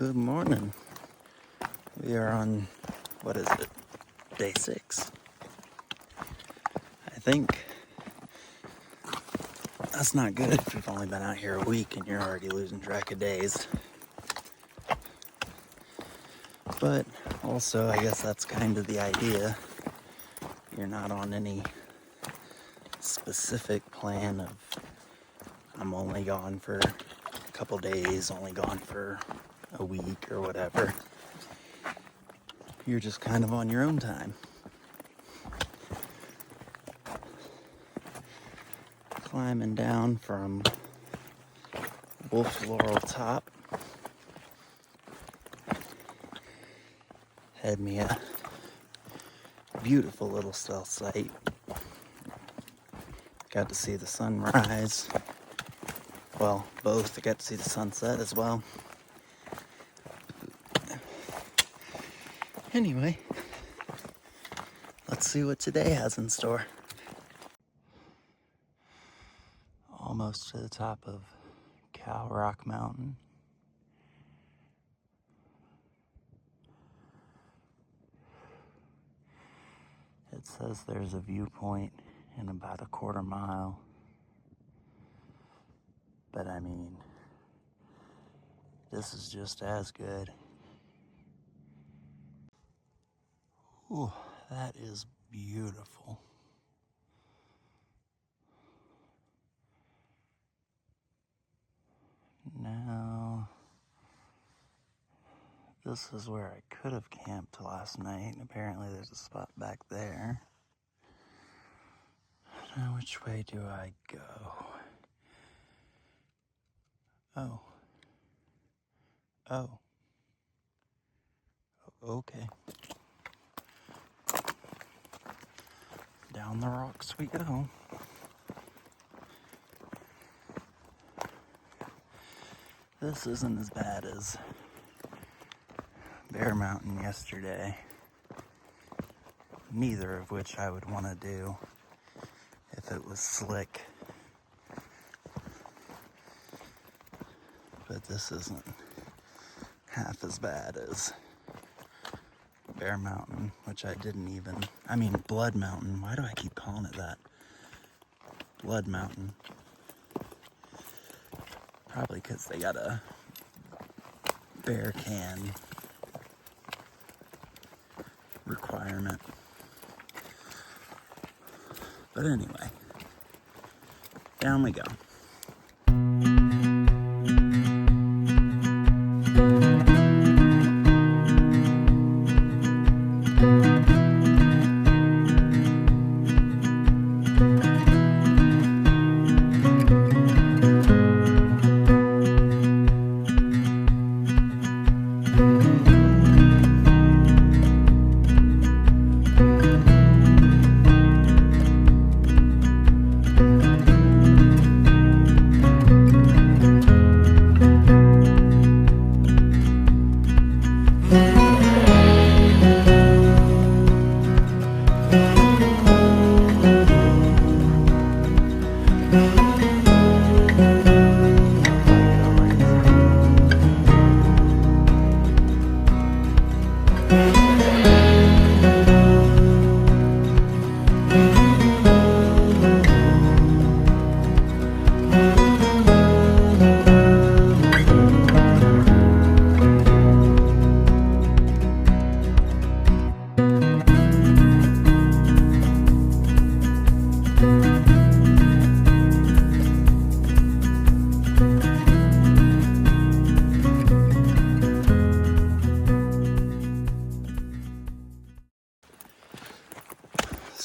Good morning. We are on, what is it, day 6. I think that's not good if you've only been out here a week and you're already losing track of days. But also, I guess that's kind of the idea. You're not on any specific plan of, I'm only gone for a couple days, only gone for a week or whatever. You're just kind of on your own time. Climbing down from Laurel top. Had me a beautiful little cell site. Got to see the sunrise. Well, both. I got to see the sunset as well. Anyway, let's see what today has in store. Almost to the top of Cow Rock Mountain. It says there's a viewpoint in about a quarter mile. But I mean, this is just as good. Ooh, that is beautiful. Now, this is where I could have camped last night. Apparently there's a spot back there. Now, which way do I go? Oh, okay. Down the rocks we go. This isn't as bad as Bear Mountain yesterday. Neither of which I would want to do if it was slick. But this isn't half as bad as Bear Mountain, which I Blood Mountain. Why do I keep calling it that? Blood Mountain. Probably because they got a bear can requirement. But anyway, down we go.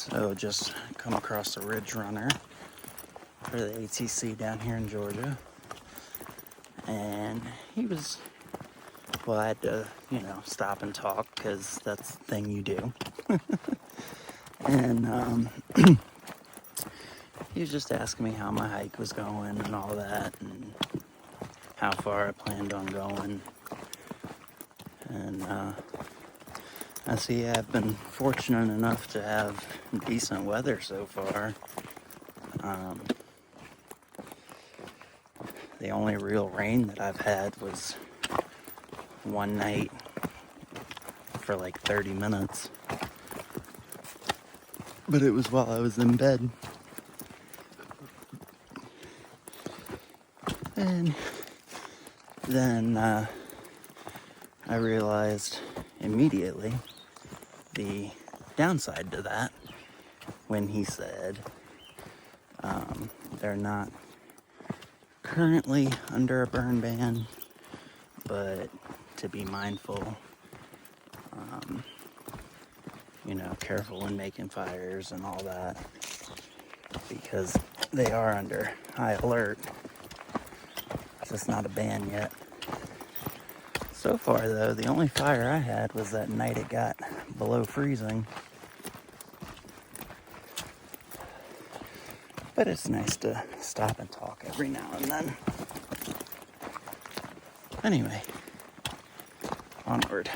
So just come across a ridge runner for the ATC down here in Georgia. And he was, well, I had to, stop and talk because that's the thing you do. And he was just asking me how my hike was going and all that and how far I planned on going. And I see I've been fortunate enough to have decent weather so far. The only real rain that I've had was one night for like 30 minutes. But it was while I was in bed. And then I realized immediately the downside to that when he said they're not currently under a burn ban, but to be mindful, careful when making fires and all that, because they are under high alert. It's just not a ban yet. So far though, the only fire I had was that night it got below freezing. But it's nice to stop and talk every now and then. Anyway, onward.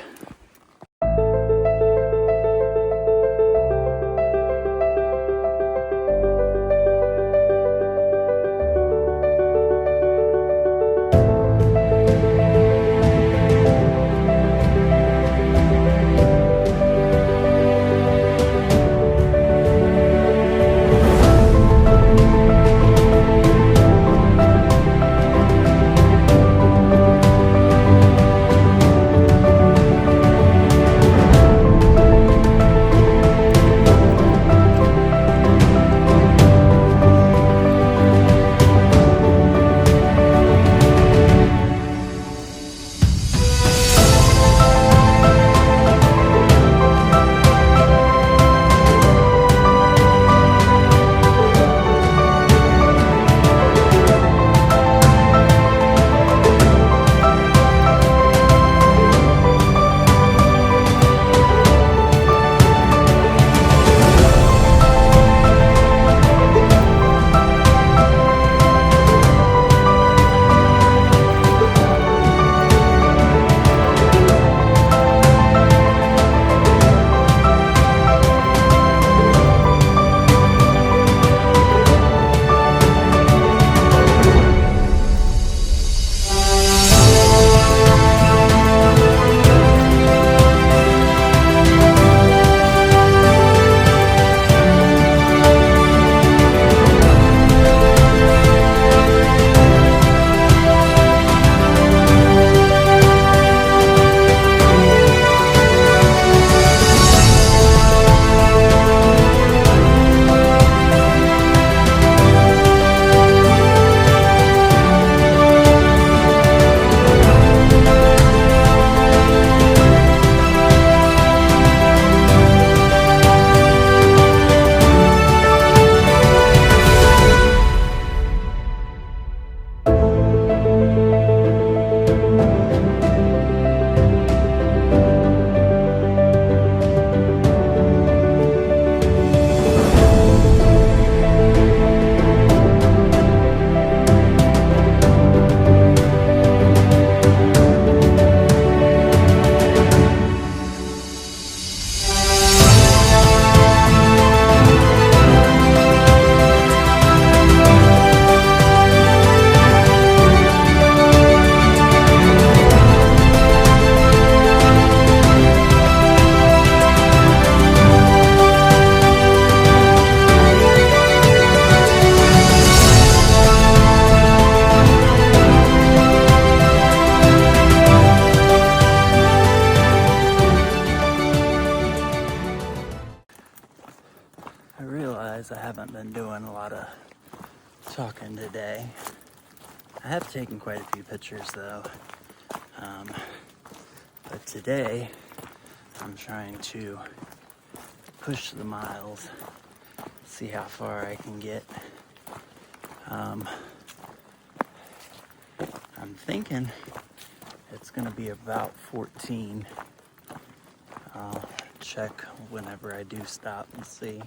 I haven't been doing a lot of talking today. I have taken quite a few pictures though. But today I'm trying to push the miles, see how far I can get. I'm thinking it's gonna be about 14. I'll check whenever I do stop and see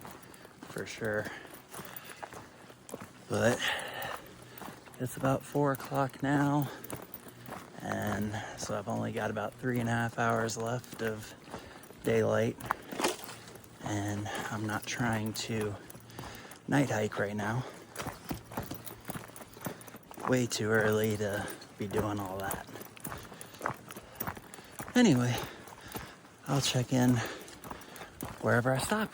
for sure. But it's about 4 o'clock now, and so I've only got about 3.5 hours left of daylight, and I'm not trying to night hike right now. Way too early to be doing all that. Anyway, I'll check in wherever I stop.